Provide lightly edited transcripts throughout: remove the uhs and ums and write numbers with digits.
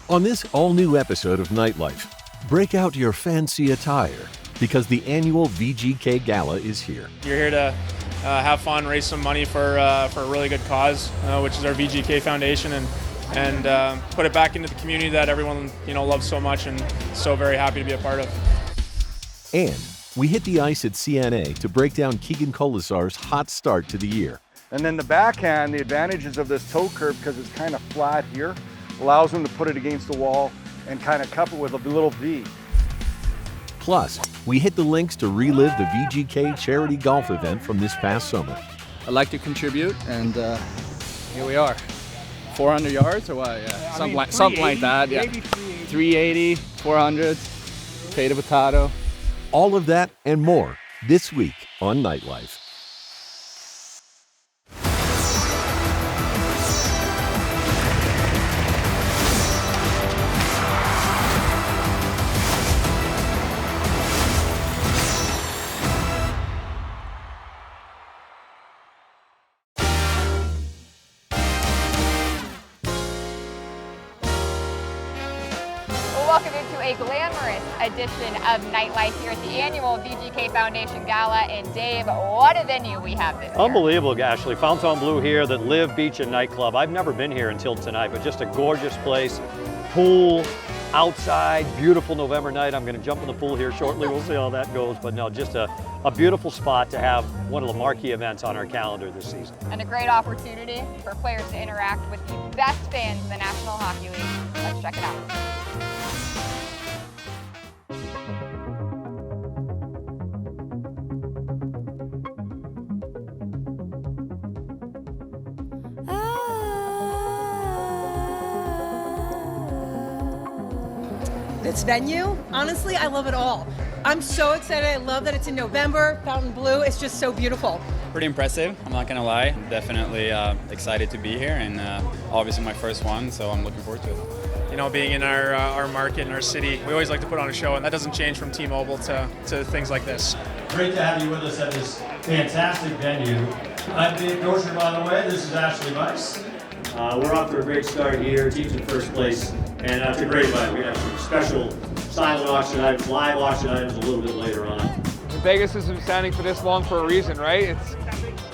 On this all-new episode of Nightlife, break out your fancy attire because the annual VGK Gala is here. You're here to have fun, raise some money for a really good cause, which is our VGK Foundation, and put it back into the community that everyone loves so much and so very happy to be a part of. And we hit the ice at CNA to break down Keegan Kolesar's hot start to the year. And then the backhand, the advantages of this toe curve, because it's kind of flat here, allows him to put it against the wall and kind of cup it with a little V. Plus, we hit the links to relive the VGK charity golf event from this past summer. I'd like to contribute, and here we are. 400 yards or what? Yeah, something like that. Yeah, 380, 400, potato, potato. All of that and more this week on Nightlife. Welcome into a glamorous edition of Nightlife here at the annual VGK Foundation Gala. And Dave, what a venue we have this year. Unbelievable, Ashley. Fontainebleau here, that Live Beach and Nightclub. I've never been here until tonight, but just a gorgeous place. Pool, outside, beautiful November night. I'm going to jump in the pool here shortly. We'll see how that goes. But no, just a beautiful spot to have one of the marquee events on our calendar this season. And a great opportunity for players to interact with the best fans in the National Hockey League. Let's check it out. This venue, honestly, I love it all. I'm so excited. I love that it's in November. Fontainebleau, it's just so beautiful. Pretty impressive, I'm not gonna lie. Definitely excited to be here, and obviously my first one, so I'm looking forward to it. You know, being in our market, in our city, we always like to put on a show, and that doesn't change from T-Mobile to things like this. Great to have you with us at this fantastic venue. I'm Dave Dorsher, by the way. This is Ashley Weiss. We're off to a great start here. Team's in first place, and it's a great event. We're going to have some special silent auction items, live auction items a little bit later on. Vegas has been standing for this long for a reason, right? It's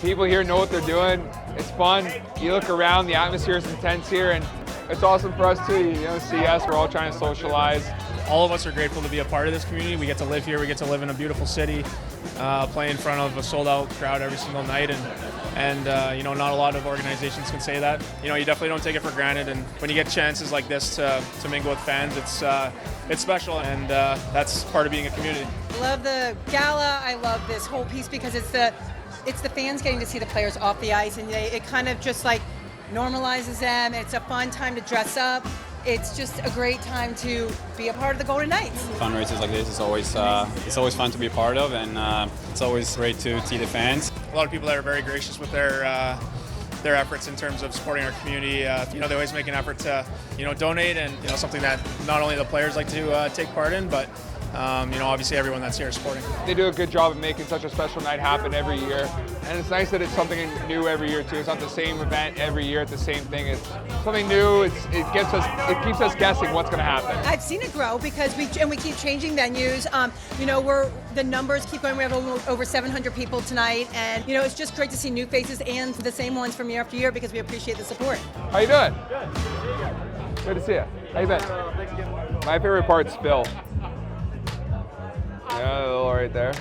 people here know what they're doing. It's fun. You look around, the atmosphere is intense here, and it's awesome for us too. See us. We're all trying to socialize. All of us are grateful to be a part of this community. We get to live here. We get to live in a beautiful city, play in front of a sold-out crowd every single night, and not a lot of organizations can say that. You definitely don't take it for granted, and when you get chances like this to mingle with fans, it's special, and that's part of being a community. I love the gala. I love this whole piece because it's the fans getting to see the players off the ice, and it kind of just like normalizes them. It's a fun time to dress up. It's just a great time to be a part of the Golden Knights. Fundraisers like this is always fun to be a part of, and it's always great to see the fans. A lot of people that are very gracious with their efforts in terms of supporting our community. They always make an effort to donate, and something that not only the players like to take part in, but obviously everyone that's here is supporting. They do a good job of making such a special night happen every year, and it's nice that it's something new every year too. It's not the same event every year. It's the same thing. It's something new. It keeps us guessing what's going to happen. I've seen it grow because we keep changing venues. The numbers keep going. We have over 700 people tonight, and it's just great to see new faces and the same ones from year after year because we appreciate the support. How you doing? Good. Good to see you. How you been? Thanks again. My favorite part's Bill. Yeah, a little right there.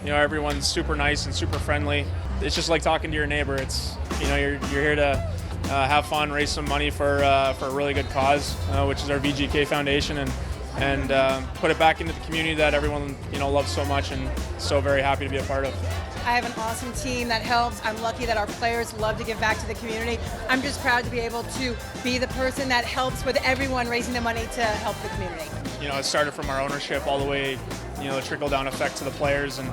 Everyone's super nice and super friendly. It's just like talking to your neighbor. It's you're here to have fun, raise some money for a really good cause, which is our VGK Foundation, and put it back into the community that everyone loves so much and so very happy to be a part of. I have an awesome team that helps. I'm lucky that our players love to give back to the community. I'm just proud to be able to be the person that helps with everyone raising the money to help the community. It started from our ownership all the way, the trickle-down effect to the players and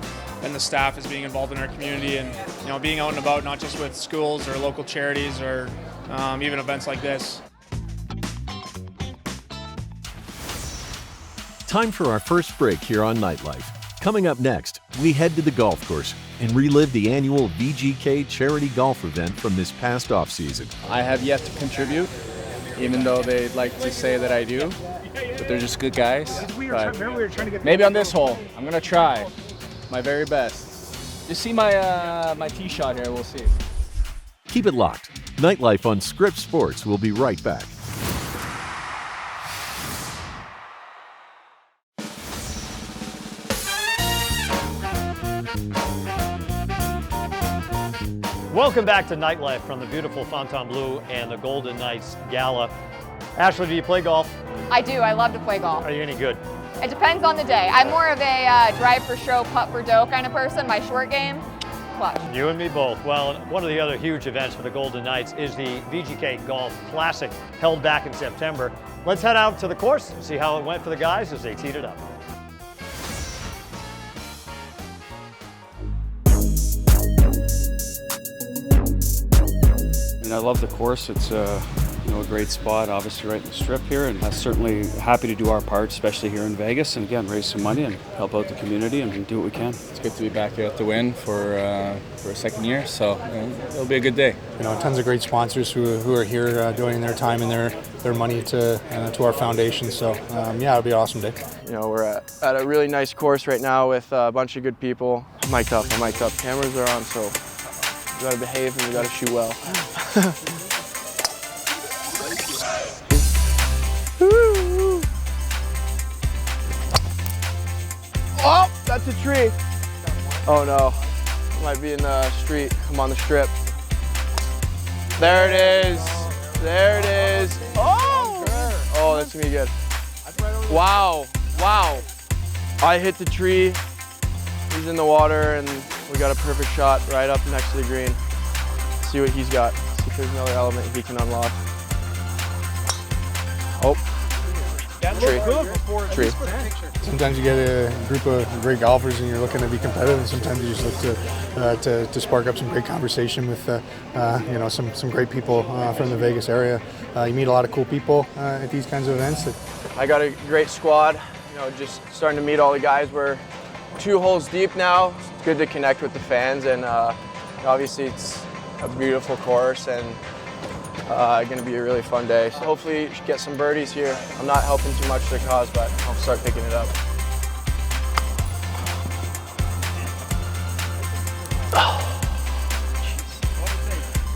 the staff is being involved in our community, and being out and about, not just with schools or local charities or even events like this. Time for our first break here on Nightlife. Coming up next, we head to the golf course and relive the annual VGK charity golf event from this past offseason. I have yet to contribute, even though they'd like to say that I do, but they're just good guys. But maybe on this hole, I'm gonna try my very best. Just see my my tee shot here, we'll see. Keep it locked. Nightlife on Scripps Sports will be right back. Welcome back to Nightlife from the beautiful Fontainebleau and the Golden Knights Gala. Ashley, do you play golf? I do. I love to play golf. Are you any good? It depends on the day. I'm more of a drive for show, putt for dough kind of person. My short game, clutch. You and me both. Well, one of the other huge events for the Golden Knights is the VGK Golf Classic, held back in September. Let's head out to the course and see how it went for the guys as they teed it up. I love the course. It's a great spot, obviously right in the strip here, and I'm certainly happy to do our part, especially here in Vegas, and again raise some money and help out the community and do what we can. It's good to be back here at the Win for a second year, so it'll be a good day. Tons of great sponsors who are here donating their time and their money to our foundation. So yeah, it'll be an awesome day. We're at a really nice course right now with a bunch of good people. I'm mic'd up. Cameras are on, so you gotta behave and you gotta shoot well. Oh, that's a tree. Oh no, I might be in the street. I'm on the strip. There it is. There it is. Oh, that's gonna be good. Wow, wow. I hit the tree. He's in the water, and we got a perfect shot right up next to the green. See what he's got. See if there's another element he can unlock. Oh, tree. Sometimes you get a group of great golfers and you're looking to be competitive, and sometimes you just look to spark up some great conversation with some great people from the Vegas area. You meet a lot of cool people at these kinds of events. I got a great squad. Just starting to meet all the guys. We're 2 holes deep now. It's good to connect with the fans, and obviously it's a beautiful course and going to be a really fun day. So hopefully get some birdies here. I'm not helping too much to the cause, but I'll start picking it up. Oh,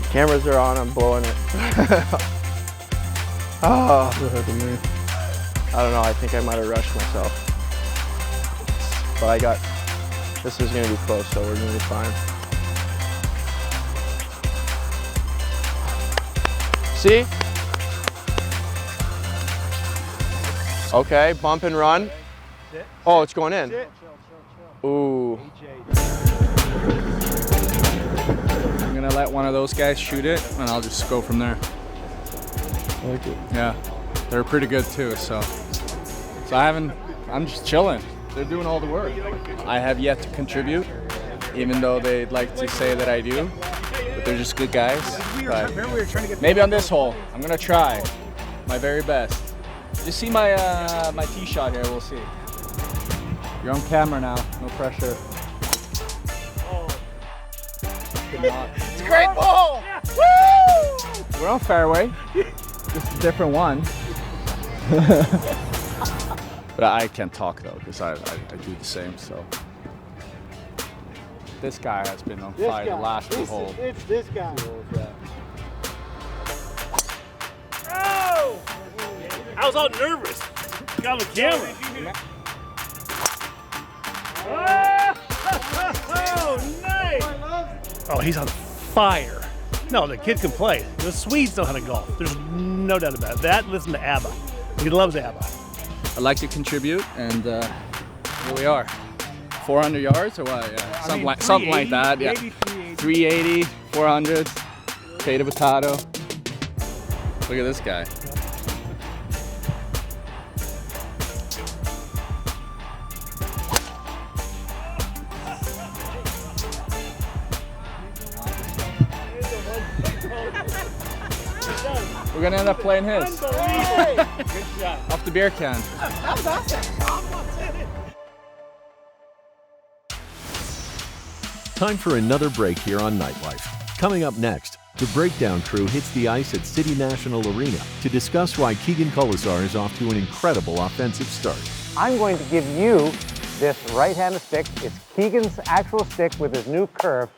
the cameras are on, I'm blowing it. Oh, I don't know, I think I might have rushed myself. But this is going to be close, so we're going to be fine. See? Okay, bump and run. Oh, it's going in. Ooh. I'm gonna let one of those guys shoot it, and I'll just go from there. I like it. Yeah, they're pretty good too, so I'm just chilling. They're doing all the work. I have yet to contribute, even though they'd like to say that I do, but they're just good guys. But maybe on this hole, I'm gonna try my very best. Just see my my tee shot here, we'll see. You're on camera now, no pressure. It's a great ball! Woo! We're on fairway, just a different one. But I can't talk though, because I do the same, so. This guy has been on fire the last 2 holes. It's this guy. Oh! I was all nervous. Got the camera. Oh, nice! Oh, he's on fire. No, the kid can play. The Swedes know how to golf. There's no doubt about that. Listen to ABBA. He loves ABBA. I'd like to contribute, and here we are. 400 yards or what? Yeah, something like that. Yeah, 380, 400. Potato, potato. Look at this guy. We're gonna end up playing his. Good shot. Off the beer can. That was awesome. Time for another break here on Nightlife. Coming up next, the breakdown crew hits the ice at City National Arena to discuss why Keegan Kolesar is off to an incredible offensive start. I'm going to give you this right-handed stick. It's Keegan's actual stick with his new curve.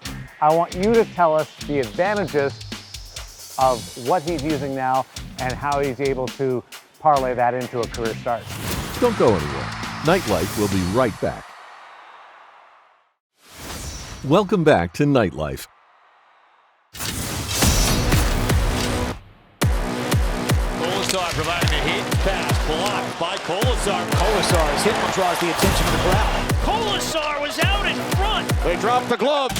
I want you to tell us the advantages of what he's using now and how he's able to parlay that into a career start. Don't go anywhere. Nightlife will be right back. Welcome back to Nightlife. Kolesar providing a hit pass, blocked by Kolesar. Kolesar's hit draws the attention of the crowd. Kolesar was out in front. They drop the gloves.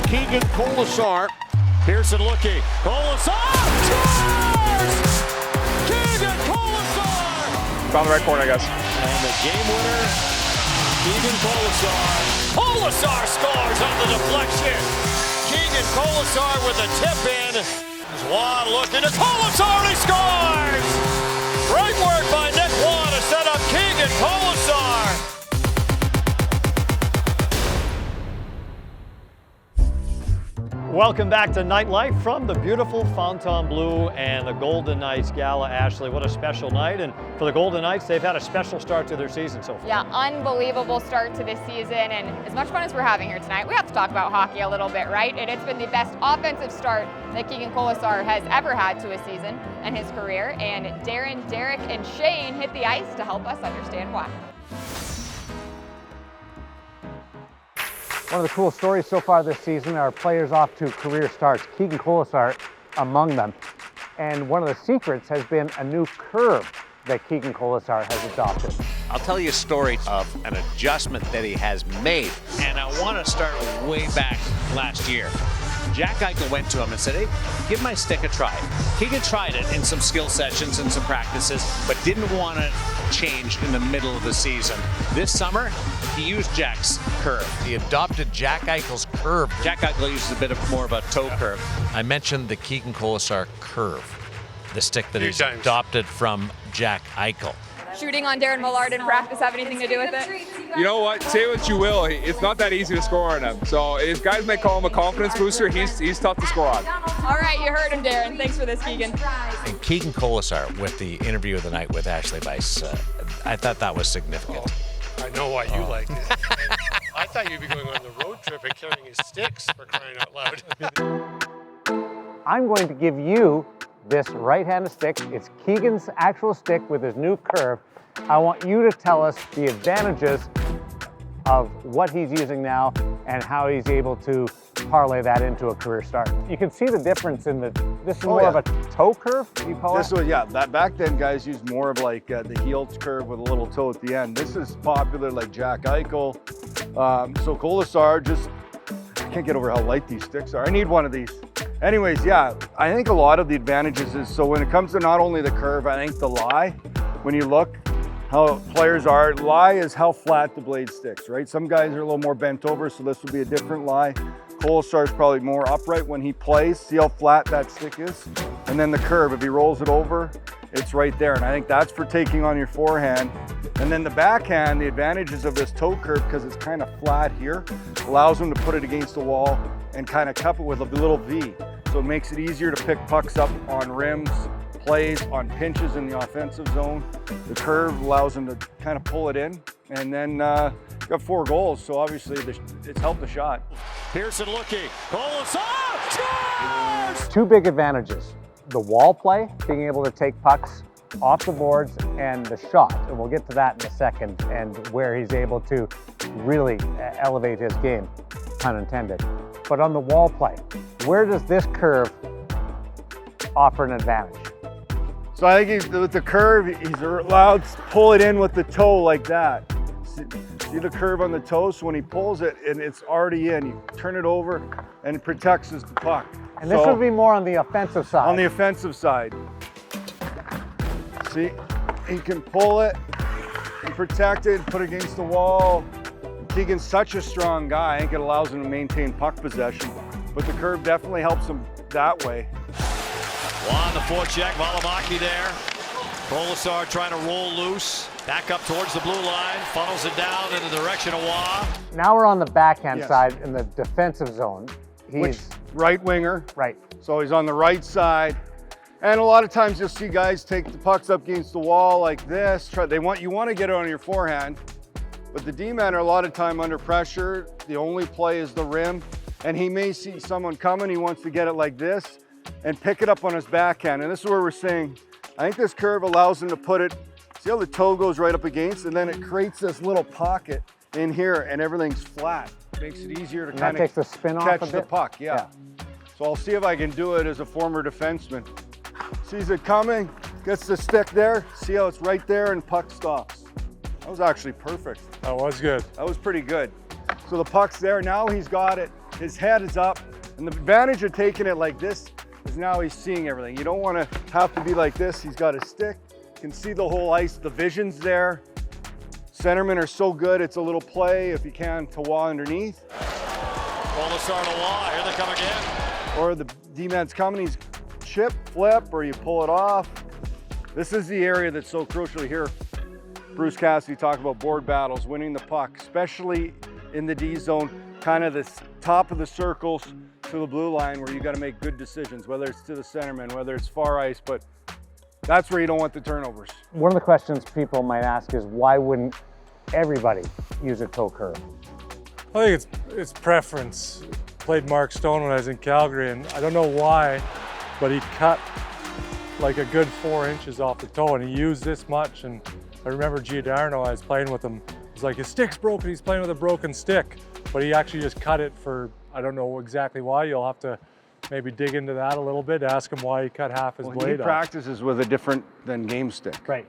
Keegan Kolesar. Pearson looking. Kolesar scores! Keegan Kolesar! Found the right corner, I guess. And the game winner, Keegan Kolesar. Kolesar scores on the deflection. Keegan Kolesar with a tip in. Juan looking to Kolesar, and he scores! Great work by Nick Juan to set up Keegan Kolesar. Welcome back to Nightlife from the beautiful Fontainebleau and the Golden Knights Gala. Ashley, what a special night. And for the Golden Knights, they've had a special start to their season so far. Yeah, unbelievable start to this season. And as much fun as we're having here tonight, we have to talk about hockey a little bit, right? And it's been the best offensive start that Keegan Kolesar has ever had to a season in his career. And Darren, Derek, and Shane hit the ice to help us understand why. One of the cool stories so far this season are players off to career starts, Keegan Kolesar among them. And one of the secrets has been a new curve that Keegan Kolesar has adopted. I'll tell you a story of an adjustment that he has made. And I want to start way back last year. Jack Eichel went to him and said, hey, give my stick a try. Keegan tried it in some skill sessions and some practices, but didn't want to change in the middle of the season. This summer, he used Jack's curve. He adopted Jack Eichel's curve. Jack Eichel uses a bit more of a toe curve. I mentioned the Keegan Kolesar curve, the stick that he's adopted from Jack Eichel. Shooting on Darren Millard in practice have anything to do with it? You know what? Say what you will. It's not that easy to score on him. So if guys may call him a confidence booster, he's tough to score on. All right, you heard him, Darren. Thanks for this, Keegan. And Keegan Kolesar with the interview of the night with Ashley Weiss, I thought that was significant. I know why you liked it. I thought you'd be going on the road trip and carrying his sticks, for crying out loud. I'm going to give you this right-handed stick. It's Keegan's actual stick with his new curve. I want you to tell us the advantages of what he's using now and how he's able to parlay that into a career start. You can see the difference in this is more of a toe curve, you call it? Yeah, that back then guys used more of like the heel curve with a little toe at the end. This is popular like Jack Eichel. So Kolesar, just, I can't get over how light these sticks are. I need one of these. Anyways, yeah, I think a lot of the advantages is, so when it comes to not only the curve, I think the lie, when you look how players are, lie is how flat the blade sticks, right? Some guys are a little more bent over, so this would be a different lie. Kolesar is probably more upright when he plays. See how flat that stick is? And then the curve, if he rolls it over, it's right there. And I think that's for taking on your forehand. And then the backhand, the advantages of this toe curve, because it's kind of flat here, allows him to put it against the wall and kind of cup it with a little V. So it makes it easier to pick pucks up on rims, plays, on pinches in the offensive zone. The curve allows him to kind of pull it in. And then got 4 goals, so obviously it's helped the shot. Pearson looking. Kolesar scores! 2 big advantages. The wall play, being able to take pucks off the boards, and the shot. And we'll get to that in a second, and where he's able to really elevate his game, pun intended. But on the wall play, where does this curve offer an advantage? So I think with the curve, he's allowed to pull it in with the toe like that. See the curve on the toe? So when he pulls it and it's already in, you turn it over and it protects the puck. And this would be more on the offensive side. On the offensive side. See, he can pull it and protect it, put it against the wall. Keegan's such a strong guy, I think it allows him to maintain puck possession. But the curve definitely helps him that way. On the forecheck, Valimaki there. Kolesar trying to roll loose. Back up towards the blue line, funnels it down in the direction of Wah. Now we're on the backhand side in the defensive zone. Which right winger. Right. So he's on the right side. And a lot of times you'll see guys take the pucks up against the wall like this. You want to get it on your forehand, but the D-men are a lot of time under pressure. The only play is the rim, and he may see someone coming. He wants to get it like this and pick it up on his backhand. And this is where we're saying, I think this curve allows him to put it, see how the toe goes right up against, and then it creates this little pocket in here, and everything's flat. Makes it easier to kind of takes the spin off catch a the bit? puck. Yeah. So I'll see if I can do it as a former defenseman. Sees it coming, gets the stick there, see how it's right there, and puck stops. That was actually perfect. That was good. That was pretty good. So the puck's there, now he's got it, his head is up, and the advantage of taking it like this is now he's seeing everything. You don't want to have to be like this. He's got his stick, can see the whole ice, the vision's there. Centermen are so good, it's a little play, if you can, to wall underneath. Kolesar to wall, here they come again. Or the D-man's coming, he's chip, flip, or you pull it off. This is the area that's so crucial here. Bruce Cassidy talked about board battles, winning the puck, especially in the D zone, kind of the top of the circles to the blue line where you got to make good decisions, whether it's to the centerman, whether it's far ice, but that's where you don't want the turnovers. One of the questions people might ask is why wouldn't everybody use a toe curve? I think it's preference. Played Mark Stone when I was in Calgary, and I don't know why, but he cut like a good 4 inches off the toe, and he used this much. And I remember Giordano, I was playing with him, it was like his stick's broken, he's playing with a broken stick, but he actually just cut it for, I don't know exactly why. You'll have to maybe dig into that a little bit, ask him why he cut half his blade He practices with a different than game stick. Right.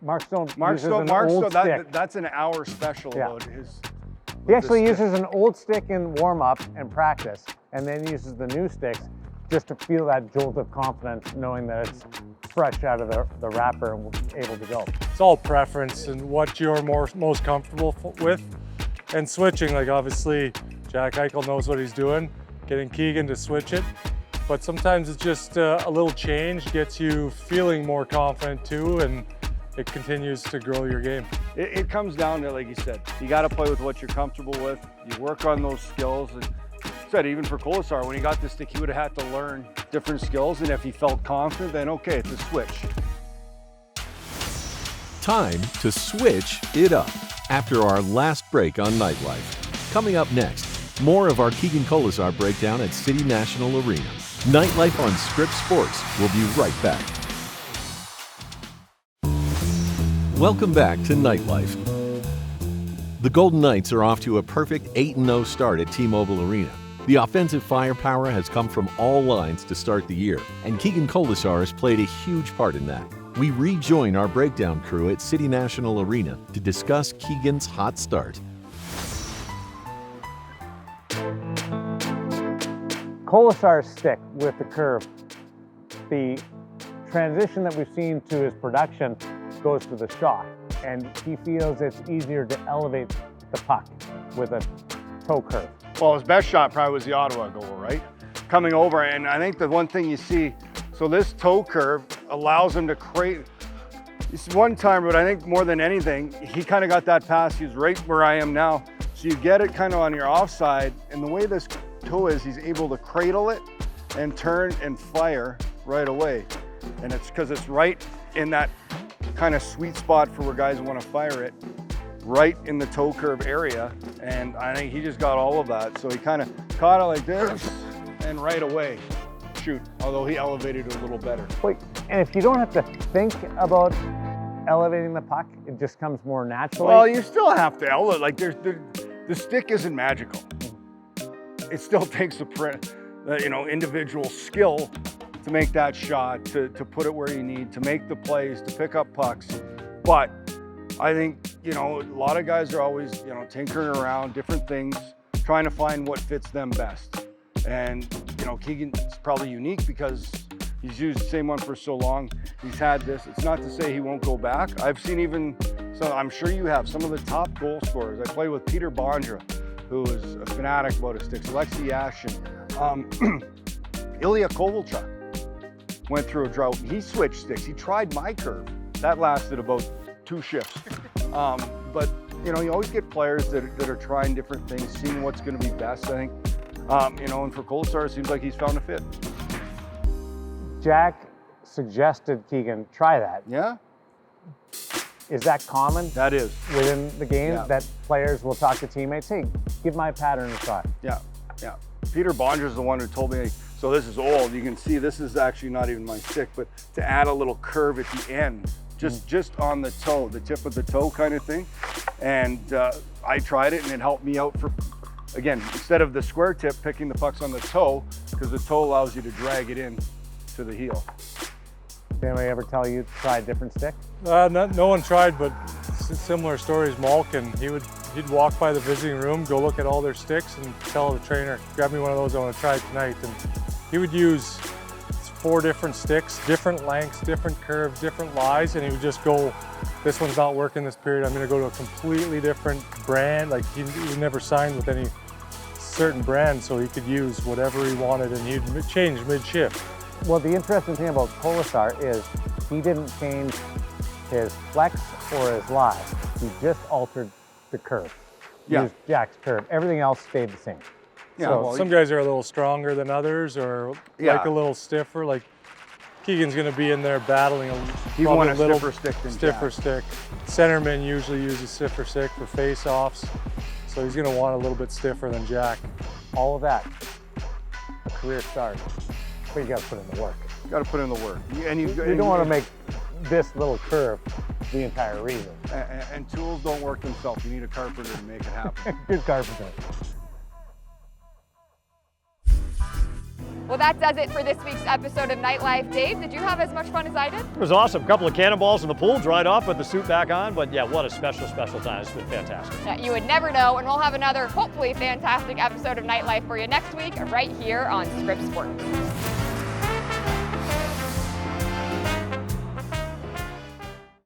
Mark Stone uses an old stick. That's an hour special about his. He actually uses an old stick in warm-up and practice, and then uses the new sticks just to feel that jolt of confidence, knowing that it's fresh out of the wrapper and able to go. It's all preference and what you're most comfortable with. And switching, like obviously Jack Eichel knows what he's doing, getting Keegan to switch it. But sometimes it's just a little change gets you feeling more confident too, and it continues to grow your game. It comes down to, like you said, you got to play with what you're comfortable with. You work on those skills. And said even for Kolesar, when he got this stick, he would have had to learn different skills. And if he felt confident, then okay, it's a switch. Time to switch it up after our last break on Nightlife. Coming up next, more of our Keegan Kolesar breakdown at City National Arena. Nightlife on Scripps Sports. We'll be right back. Welcome back to Nightlife. The Golden Knights are off to a perfect 8-0 start at T-Mobile Arena. The offensive firepower has come from all lines to start the year, and Keegan Kolesar has played a huge part in that. We rejoin our breakdown crew at City National Arena to discuss Keegan's hot start. Kolesar's stick with the curve, the transition that we've seen to his production goes to the shot, and he feels it's easier to elevate the puck with a toe curve. Well, his best shot probably was the Ottawa goal, right? Coming over, and I think the one thing you see, so this toe curve allows him to create, this one time, but I think more than anything, he kind of got that pass, he's right where I am now. So you get it kind of on your offside, and the way this toe is, he's able to cradle it and turn and fire right away. And it's because it's right in that kind of sweet spot for where guys want to fire it, right in the toe curve area. And I think he just got all of that. So he kind of caught it like this and right away shoot, although he elevated it a little better. Wait, and if you don't have to think about elevating the puck, it just comes more naturally? Well, you still have to elevate, like the stick isn't magical. It still takes individual skill to make that shot, to put it where you need, to make the plays, to pick up pucks. But I think, a lot of guys are always, tinkering around different things, trying to find what fits them best. And, Keegan's probably unique because he's used the same one for so long. He's had this. It's not to say he won't go back. I've seen I'm sure you have, some of the top goal scorers. I played with Peter Bondra, who is a fanatic about his sticks, Alexei Yashin, Ilya Kovalchuk went through a drought. He switched sticks. He tried my curve. That lasted about 2 shifts. But you always get players that are trying different things, seeing what's going to be best. I think You know, and for Kolesar, it seems like he's found a fit. Jack suggested Keegan try that. Yeah. Is that common? That is. Within the game, Yeah. that players will talk to teammates, hey, give my pattern a try. Yeah, yeah. Peter Bonger's the one who told me, so this is old. You can see this is actually not even my stick, but to add a little curve at the end, just on the toe, the tip of the toe kind of thing. And I tried it and it helped me out for, again, instead of the square tip, picking the pucks on the toe, because the toe allows you to drag it in to the heel. Did anybody ever tell you to try a different stick? No one tried, but similar stories. Malkin, he'd walk by the visiting room, go look at all their sticks, and tell the trainer, "Grab me one of those. I want to try it tonight." And he would use 4 different sticks, different lengths, different curves, different lies, and he would just go, "This one's not working this period. I'm going to go to a completely different brand." Like he never signed with any certain brand, so he could use whatever he wanted, and he'd change mid-shift. Well, the interesting thing about Kolesar is he didn't change his flex or his lie. He just altered the curve. Yeah. Used Jack's curve. Everything else stayed the same. Yeah, So, well, some guys are a little stronger than others, or like a little stiffer. Like Keegan's going to be in there battling He probably won a little stiffer stick than stiffer Jack. stick. Centerman usually uses stiffer stick for face-offs, so he's going to want a little bit stiffer than Jack. all of that, a career start. But you got to put in the work. You got to put in the work. And You don't want to make this little curve the entire reason. And tools don't work themselves. You need a carpenter to make it happen. Good carpenter. Well, that does it for this week's episode of Nightlife. Dave, did you have as much fun as I did? It was awesome. Couple of cannonballs in the pool, dried off, put the suit back on. But yeah, what a special time. It's been fantastic. Yeah, you would never know, and we'll have another hopefully fantastic episode of Nightlife for you next week right here on Scripps Sports.